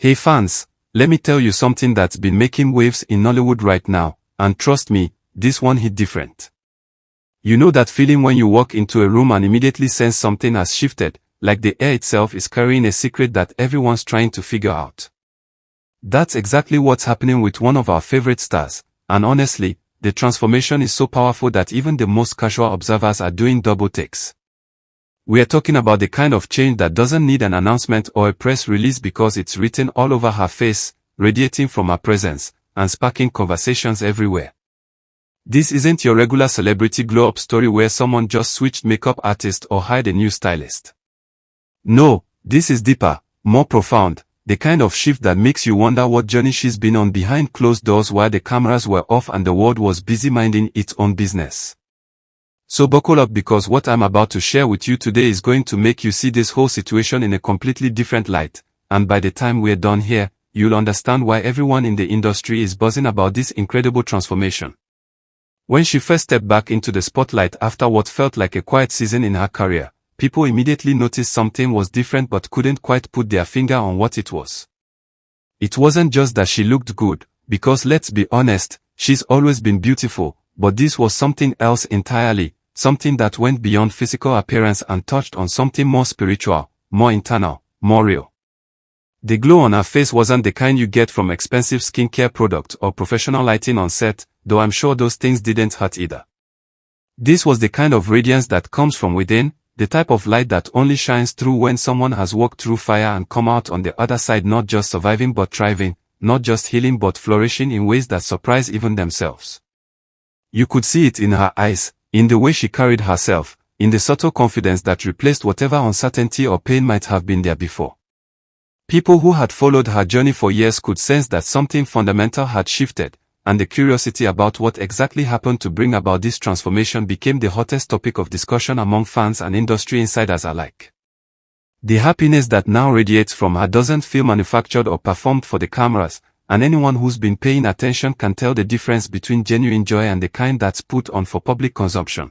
Hey fans, let me tell you something that's been making waves in Nollywood right now, and trust me, this one hit different. You know that feeling when you walk into a room and immediately sense something has shifted, like the air itself is carrying a secret that everyone's trying to figure out. That's exactly what's happening with one of our favorite stars, and honestly, the transformation is so powerful that even the most casual observers are doing double takes. We are talking about the kind of change that doesn't need an announcement or a press release because it's written all over her face, radiating from her presence, and sparking conversations everywhere. This isn't your regular celebrity glow-up story where someone just switched makeup artist or hired a new stylist. No, this is deeper, more profound, the kind of shift that makes you wonder what journey she's been on behind closed doors while the cameras were off and the world was busy minding its own business. So buckle up because what I'm about to share with you today is going to make you see this whole situation in a completely different light, and by the time we're done here, you'll understand why everyone in the industry is buzzing about this incredible transformation. When she first stepped back into the spotlight after what felt like a quiet season in her career, people immediately noticed something was different but couldn't quite put their finger on what it was. It wasn't just that she looked good, because let's be honest, she's always been beautiful, but this was something else entirely. Something that went beyond physical appearance and touched on something more spiritual, more internal, more real. The glow on her face wasn't the kind you get from expensive skincare products or professional lighting on set, though I'm sure those things didn't hurt either. This was the kind of radiance that comes from within, the type of light that only shines through when someone has walked through fire and come out on the other side not just surviving but thriving, not just healing but flourishing in ways that surprise even themselves. You could see it in her eyes, in the way she carried herself, in the subtle confidence that replaced whatever uncertainty or pain might have been there before. People who had followed her journey for years could sense that something fundamental had shifted, and the curiosity about what exactly happened to bring about this transformation became the hottest topic of discussion among fans and industry insiders alike. The happiness that now radiates from her doesn't feel manufactured or performed for the cameras, and anyone who's been paying attention can tell the difference between genuine joy and the kind that's put on for public consumption.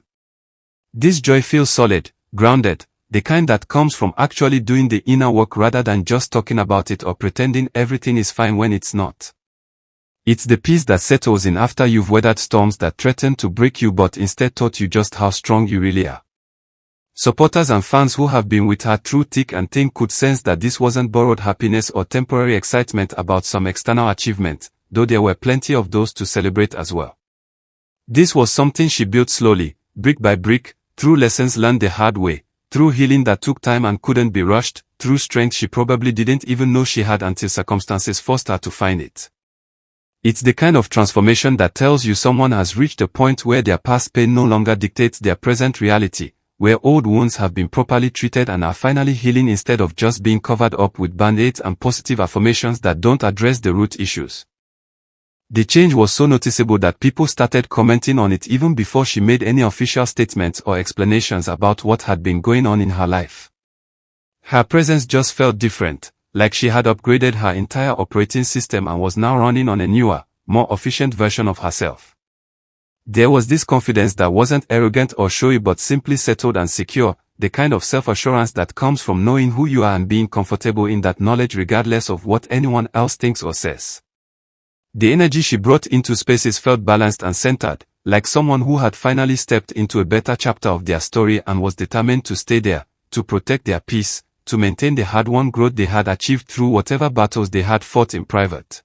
This joy feels solid, grounded, the kind that comes from actually doing the inner work rather than just talking about it or pretending everything is fine when it's not. It's the peace that settles in after you've weathered storms that threaten to break you but instead taught you just how strong you really are. Supporters and fans who have been with her through thick and thin could sense that this wasn't borrowed happiness or temporary excitement about some external achievement, though there were plenty of those to celebrate as well. This was something she built slowly, brick by brick, through lessons learned the hard way, through healing that took time and couldn't be rushed, through strength she probably didn't even know she had until circumstances forced her to find it. It's the kind of transformation that tells you someone has reached a point where their past pain no longer dictates their present reality, where old wounds have been properly treated and are finally healing instead of just being covered up with band-aids and positive affirmations that don't address the root issues. The change was so noticeable that people started commenting on it even before she made any official statements or explanations about what had been going on in her life. Her presence just felt different, like she had upgraded her entire operating system and was now running on a newer, more efficient version of herself. There was this confidence that wasn't arrogant or showy but simply settled and secure, the kind of self-assurance that comes from knowing who you are and being comfortable in that knowledge regardless of what anyone else thinks or says. The energy she brought into spaces felt balanced and centered, like someone who had finally stepped into a better chapter of their story and was determined to stay there, to protect their peace, to maintain the hard-won growth they had achieved through whatever battles they had fought in private.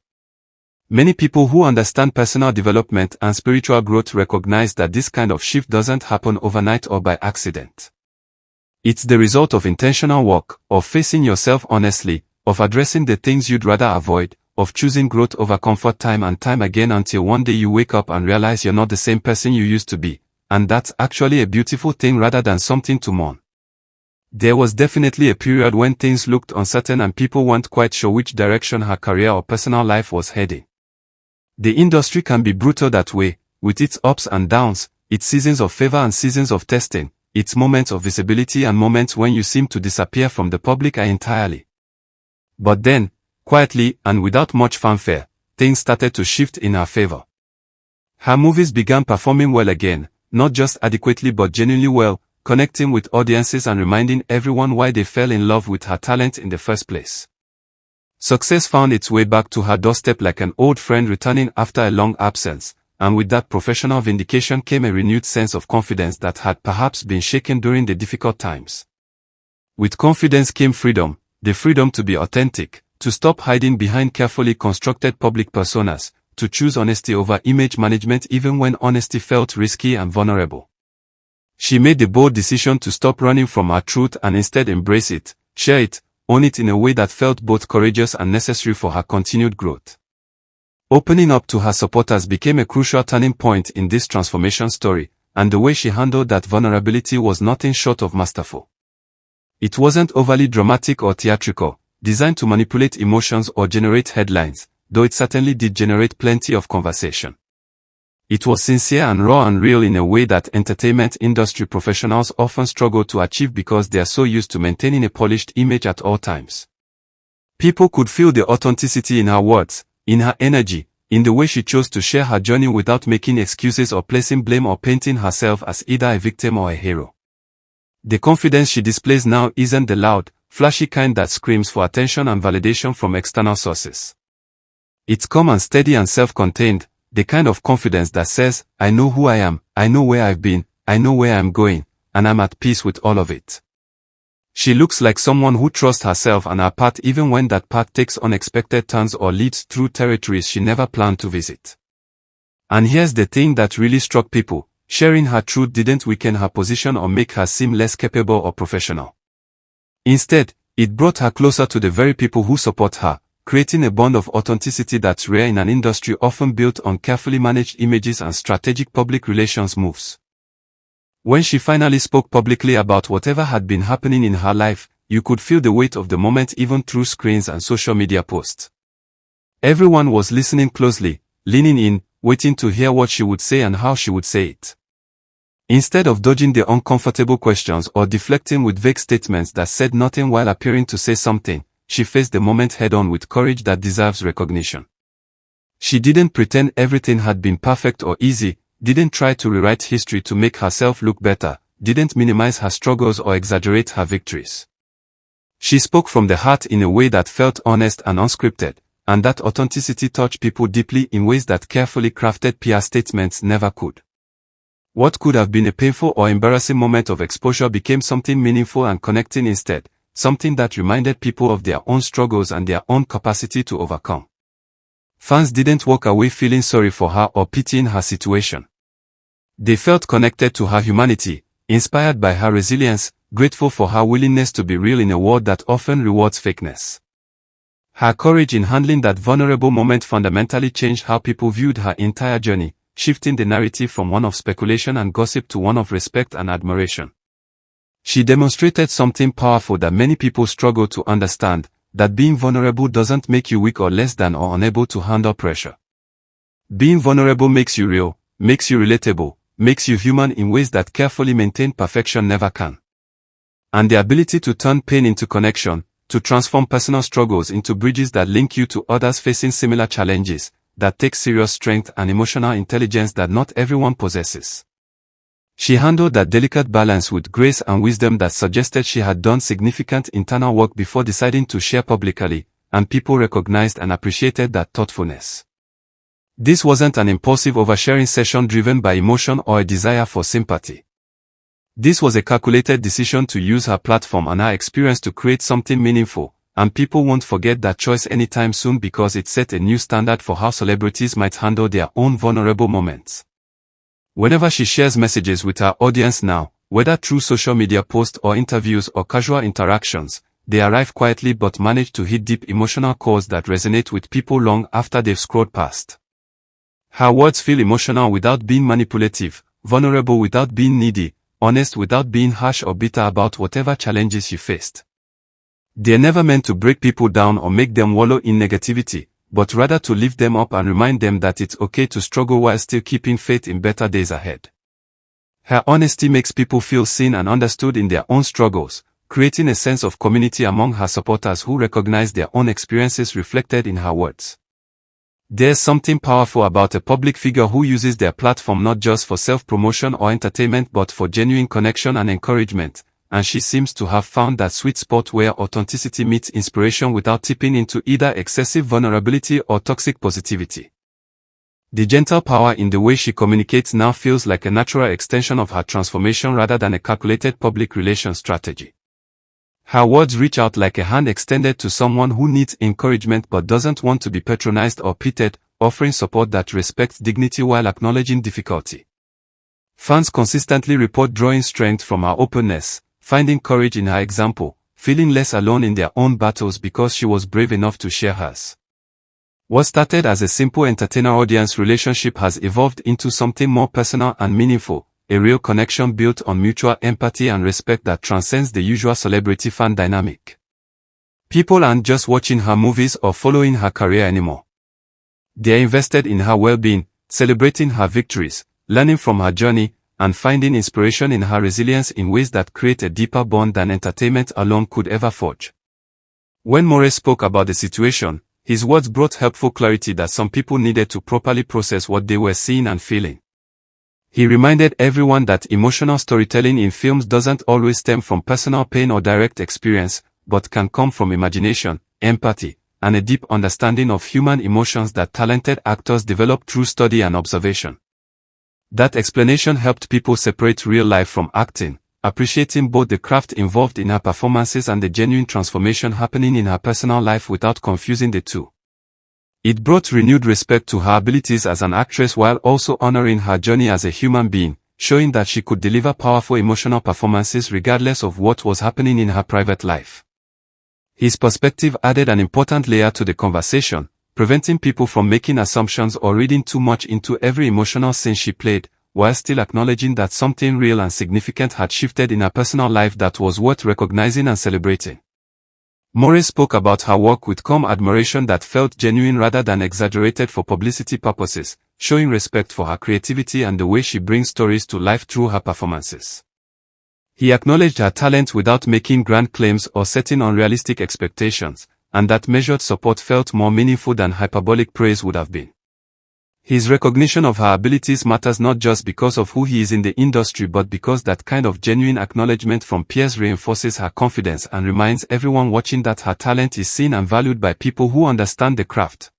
Many people who understand personal development and spiritual growth recognize that this kind of shift doesn't happen overnight or by accident. It's the result of intentional work, of facing yourself honestly, of addressing the things you'd rather avoid, of choosing growth over comfort time and time again until one day you wake up and realize you're not the same person you used to be, and that's actually a beautiful thing rather than something to mourn. There was definitely a period when things looked uncertain and people weren't quite sure which direction her career or personal life was heading. The industry can be brutal that way, with its ups and downs, its seasons of favor and seasons of testing, its moments of visibility and moments when you seem to disappear from the public eye entirely. But then, quietly and without much fanfare, things started to shift in her favor. Her movies began performing well again, not just adequately but genuinely well, connecting with audiences and reminding everyone why they fell in love with her talent in the first place. Success found its way back to her doorstep like an old friend returning after a long absence, and with that professional vindication came a renewed sense of confidence that had perhaps been shaken during the difficult times. With confidence came freedom, the freedom to be authentic, to stop hiding behind carefully constructed public personas, to choose honesty over image management even when honesty felt risky and vulnerable. She made the bold decision to stop running from her truth and instead embrace it, share it, own it in a way that felt both courageous and necessary for her continued growth. Opening up to her supporters became a crucial turning point in this transformation story, and the way she handled that vulnerability was nothing short of masterful. It wasn't overly dramatic or theatrical, designed to manipulate emotions or generate headlines, though it certainly did generate plenty of conversation. It was sincere and raw and real in a way that entertainment industry professionals often struggle to achieve because they are so used to maintaining a polished image at all times. People could feel the authenticity in her words, in her energy, in the way she chose to share her journey without making excuses or placing blame or painting herself as either a victim or a hero. The confidence she displays now isn't the loud, flashy kind that screams for attention and validation from external sources. It's calm and steady and self-contained, the kind of confidence that says, I know who I am, I know where I've been, I know where I'm going, and I'm at peace with all of it. She looks like someone who trusts herself and her path even when that path takes unexpected turns or leads through territories she never planned to visit. And here's the thing that really struck people, sharing her truth didn't weaken her position or make her seem less capable or professional. Instead, it brought her closer to the very people who support her, creating a bond of authenticity that's rare in an industry often built on carefully managed images and strategic public relations moves. When she finally spoke publicly about whatever had been happening in her life, you could feel the weight of the moment even through screens and social media posts. Everyone was listening closely, leaning in, waiting to hear what she would say and how she would say it. Instead of dodging the uncomfortable questions or deflecting with vague statements that said nothing while appearing to say something, she faced the moment head-on with courage that deserves recognition. She didn't pretend everything had been perfect or easy, didn't try to rewrite history to make herself look better, didn't minimize her struggles or exaggerate her victories. She spoke from the heart in a way that felt honest and unscripted, and that authenticity touched people deeply in ways that carefully crafted PR statements never could. What could have been a painful or embarrassing moment of exposure became something meaningful and connecting instead, something that reminded people of their own struggles and their own capacity to overcome. Fans didn't walk away feeling sorry for her or pitying her situation. They felt connected to her humanity, inspired by her resilience, grateful for her willingness to be real in a world that often rewards fakeness. Her courage in handling that vulnerable moment fundamentally changed how people viewed her entire journey, shifting the narrative from one of speculation and gossip to one of respect and admiration. She demonstrated something powerful that many people struggle to understand, that being vulnerable doesn't make you weak or less than or unable to handle pressure. Being vulnerable makes you real, makes you relatable, makes you human in ways that carefully maintained perfection never can. And the ability to turn pain into connection, to transform personal struggles into bridges that link you to others facing similar challenges, that takes serious strength and emotional intelligence that not everyone possesses. She handled that delicate balance with grace and wisdom that suggested she had done significant internal work before deciding to share publicly, and people recognized and appreciated that thoughtfulness. This wasn't an impulsive oversharing session driven by emotion or a desire for sympathy. This was a calculated decision to use her platform and her experience to create something meaningful, and people won't forget that choice anytime soon because it set a new standard for how celebrities might handle their own vulnerable moments. Whenever she shares messages with her audience now, whether through social media posts or interviews or casual interactions, they arrive quietly but manage to hit deep emotional chords that resonate with people long after they've scrolled past. Her words feel emotional without being manipulative, vulnerable without being needy, honest without being harsh or bitter about whatever challenges she faced. They're never meant to break people down or make them wallow in negativity, but rather to lift them up and remind them that it's okay to struggle while still keeping faith in better days ahead. Her honesty makes people feel seen and understood in their own struggles, creating a sense of community among her supporters who recognize their own experiences reflected in her words. There's something powerful about a public figure who uses their platform not just for self-promotion or entertainment but for genuine connection and encouragement, and she seems to have found that sweet spot where authenticity meets inspiration without tipping into either excessive vulnerability or toxic positivity. The gentle power in the way she communicates now feels like a natural extension of her transformation rather than a calculated public relations strategy. Her words reach out like a hand extended to someone who needs encouragement but doesn't want to be patronized or pitied, offering support that respects dignity while acknowledging difficulty. Fans consistently report drawing strength from her openness, finding courage in her example, feeling less alone in their own battles because she was brave enough to share hers. What started as a simple entertainer-audience relationship has evolved into something more personal and meaningful, a real connection built on mutual empathy and respect that transcends the usual celebrity-fan dynamic. People aren't just watching her movies or following her career anymore. They're invested in her well-being, celebrating her victories, learning from her journey, and finding inspiration in her resilience in ways that create a deeper bond than entertainment alone could ever forge. When Moray spoke about the situation, his words brought helpful clarity that some people needed to properly process what they were seeing and feeling. He reminded everyone that emotional storytelling in films doesn't always stem from personal pain or direct experience, but can come from imagination, empathy, and a deep understanding of human emotions that talented actors develop through study and observation. That explanation helped people separate real life from acting, appreciating both the craft involved in her performances and the genuine transformation happening in her personal life without confusing the two. It brought renewed respect to her abilities as an actress while also honoring her journey as a human being, showing that she could deliver powerful emotional performances regardless of what was happening in her private life. His perspective added an important layer to the conversation, preventing people from making assumptions or reading too much into every emotional scene she played, while still acknowledging that something real and significant had shifted in her personal life that was worth recognizing and celebrating. Moray spoke about her work with calm admiration that felt genuine rather than exaggerated for publicity purposes, showing respect for her creativity and the way she brings stories to life through her performances. He acknowledged her talent without making grand claims or setting unrealistic expectations, and that measured support felt more meaningful than hyperbolic praise would have been. His recognition of her abilities matters not just because of who he is in the industry but because that kind of genuine acknowledgement from peers reinforces her confidence and reminds everyone watching that her talent is seen and valued by people who understand the craft.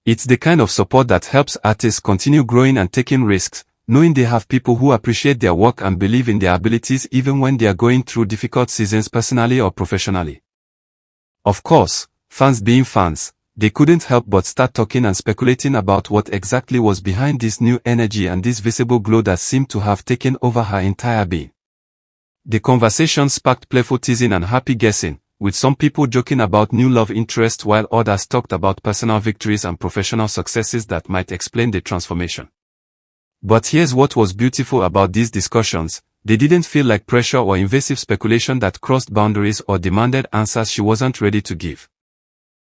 It's the kind of support that helps artists continue growing and taking risks, knowing they have people who appreciate their work and believe in their abilities even when they are going through difficult seasons personally or professionally. Of course, fans being fans, they couldn't help but start talking and speculating about what exactly was behind this new energy and this visible glow that seemed to have taken over her entire being. The conversation sparked playful teasing and happy guessing, with some people joking about new love interests while others talked about personal victories and professional successes that might explain the transformation. But here's what was beautiful about these discussions: they didn't feel like pressure or invasive speculation that crossed boundaries or demanded answers she wasn't ready to give.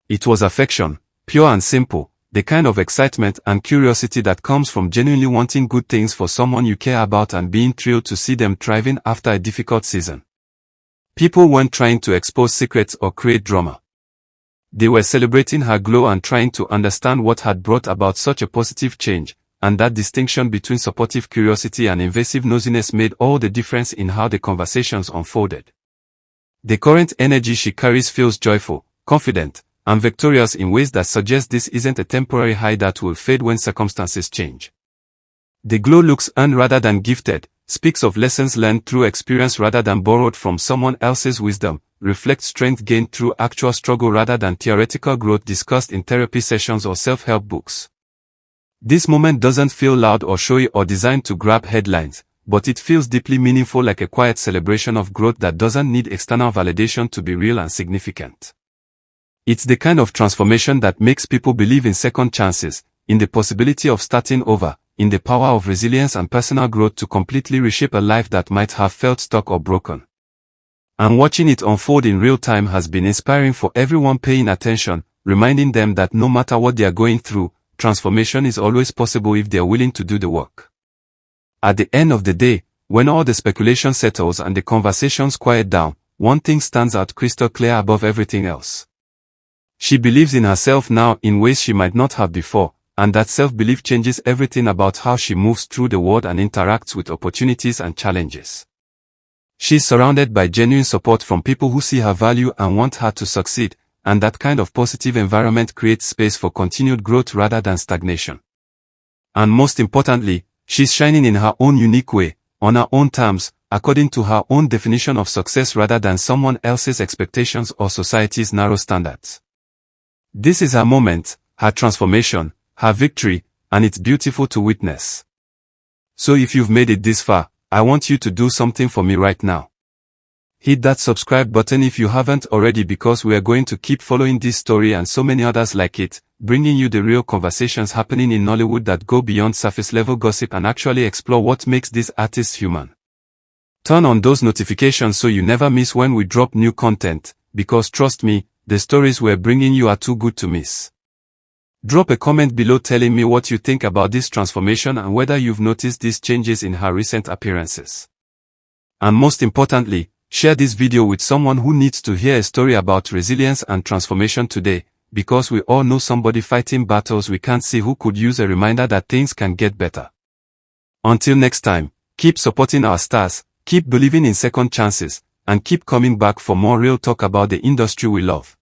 It was affection, pure and simple, the kind of excitement and curiosity that comes from genuinely wanting good things for someone you care about and being thrilled to see them thriving after a difficult season. People weren't trying to expose secrets or create drama. They were celebrating her glow and trying to understand what had brought about such a positive change, and that distinction between supportive curiosity and invasive nosiness made all the difference in how the conversations unfolded. The current energy she carries feels joyful, confident, and victorious in ways that suggest this isn't a temporary high that will fade when circumstances change. The glow looks earned rather than gifted, speaks of lessons learned through experience rather than borrowed from someone else's wisdom, reflects strength gained through actual struggle rather than theoretical growth discussed in therapy sessions or self-help books. This moment doesn't feel loud or showy or designed to grab headlines, but it feels deeply meaningful, like a quiet celebration of growth that doesn't need external validation to be real and significant. It's the kind of transformation that makes people believe in second chances, in the possibility of starting over, in the power of resilience and personal growth to completely reshape a life that might have felt stuck or broken. And watching it unfold in real time has been inspiring for everyone paying attention, reminding them that no matter what they are going through, transformation is always possible if they are willing to do the work. At the end of the day, when all the speculation settles and the conversations quiet down, one thing stands out crystal clear above everything else. She believes in herself now in ways she might not have before, and that self-belief changes everything about how she moves through the world and interacts with opportunities and challenges. She's surrounded by genuine support from people who see her value and want her to succeed, and that kind of positive environment creates space for continued growth rather than stagnation. And most importantly, she's shining in her own unique way, on her own terms, according to her own definition of success rather than someone else's expectations or society's narrow standards. This is her moment, her transformation, her victory, and it's beautiful to witness. So if you've made it this far, I want you to do something for me right now. Hit that subscribe button if you haven't already, because we are going to keep following this story and so many others like it, bringing you the real conversations happening in Nollywood that go beyond surface level gossip and actually explore what makes these artists human. Turn on those notifications so you never miss when we drop new content, because trust me, the stories we're bringing you are too good to miss. Drop a comment below telling me what you think about this transformation and whether you've noticed these changes in her recent appearances. And most importantly, share this video with someone who needs to hear a story about resilience and transformation today, because we all know somebody fighting battles we can't see who could use a reminder that things can get better. Until next time, keep supporting our stars, keep believing in second chances, and keep coming back for more real talk about the industry we love.